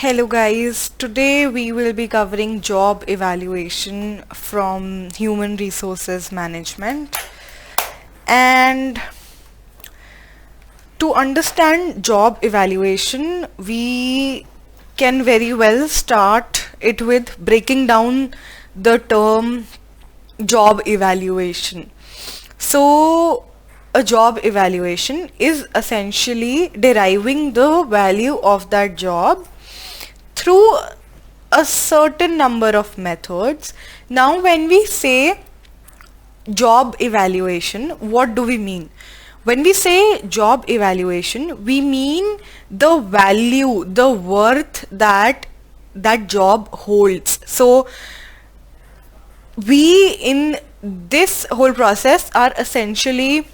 Hello guys, today we will be covering job evaluation from human resources management. And to understand job evaluation, we can very well start it with breaking down the term job evaluation. So a job evaluation is essentially deriving the value of that job through a certain number of methods. Now, when we say job evaluation, what do we mean? When we say job evaluation, we mean the value, the worth that that job holds. So, we in this whole process are essentially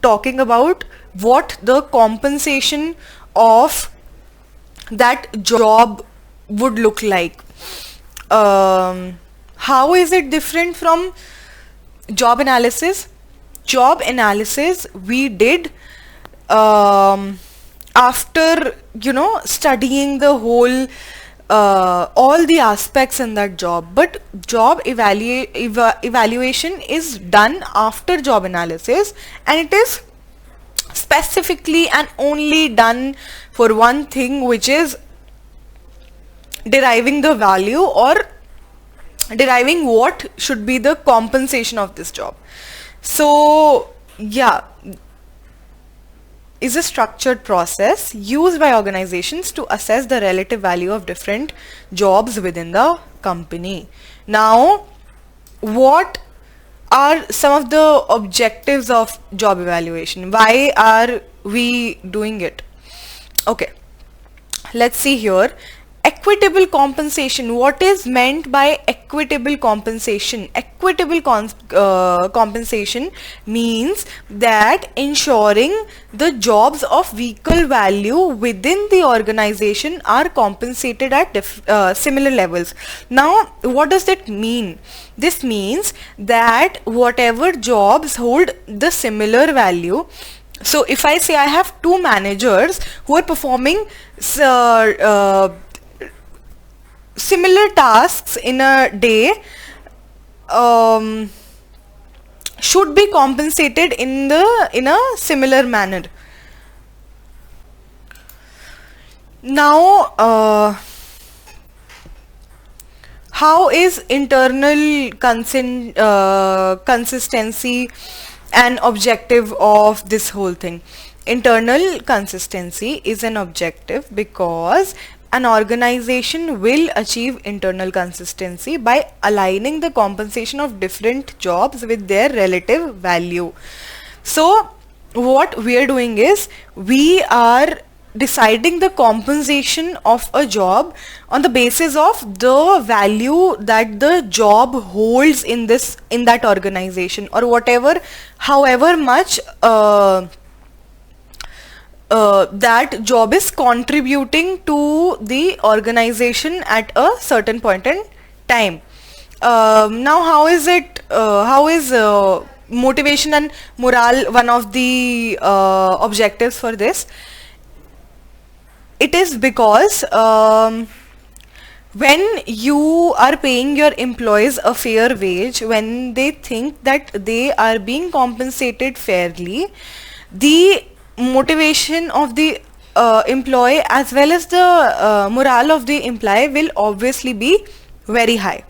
talking about what the compensation of that job would look like. How is it different from job analysis? Job analysis we did after studying the whole all the aspects in that job, but job evaluation is done after job analysis, and it is specifically and only done for one thing, which is deriving the value or deriving what should be the compensation of this job. So yeah, is a structured process used by organizations to assess the relative value of different jobs within the company. Now, what are some of the objectives of job evaluation? Why are we doing it? Okay, let's see here. Equitable compensation. What is meant by equitable compensation? Equitable compensation means that ensuring the jobs of equal value within the organization are compensated at similar levels. Now, what does that mean? This means that whatever jobs hold the similar value. So if I say I have two managers who are performing similar tasks in a day, should be compensated in a similar manner. Now, how is internal consistency an objective of this whole thing? Internal consistency is an objective because an organization will achieve internal consistency by aligning the compensation of different jobs with their relative value. So what we are doing is we are deciding the compensation of a job on the basis of the value that the job holds in that organization, or whatever, however much that job is contributing to the organization at a certain point in time. Now, how is motivation and morale one of the objectives for this? It is because when you are paying your employees a fair wage, when they think that they are being compensated fairly, the motivation of the employee as well as the morale of the employee will obviously be very high.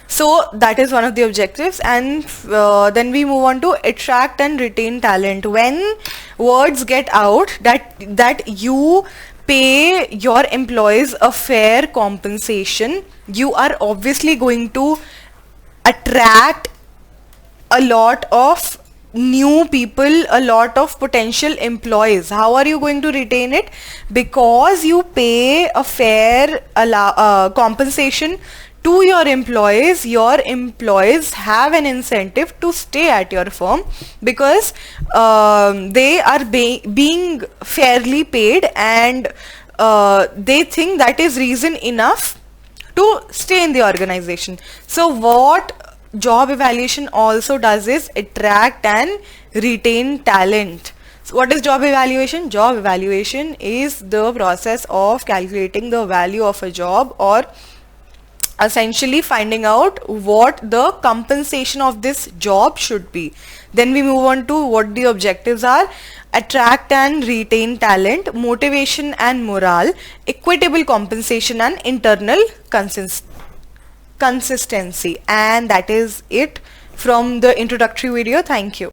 So that is one of the objectives. And then we move on to attract and retain talent. When words get out that you pay your employees a fair compensation, you are obviously going to attract a lot of new people, a lot of potential employees. How are you going to retain it? Because you pay a fair compensation to your employees. Your employees have an incentive to stay at your firm because they are being fairly paid, and they think that is reason enough to stay in the organization. So what job evaluation also does is attract and retain talent. So what is job evaluation? Job evaluation is the process of calculating the value of a job, or essentially finding out what the compensation of this job should be. Then we move on to what the objectives are: attract and retain talent, motivation and morale, equitable compensation, and internal consistency. And that is it from the introductory video. Thank you.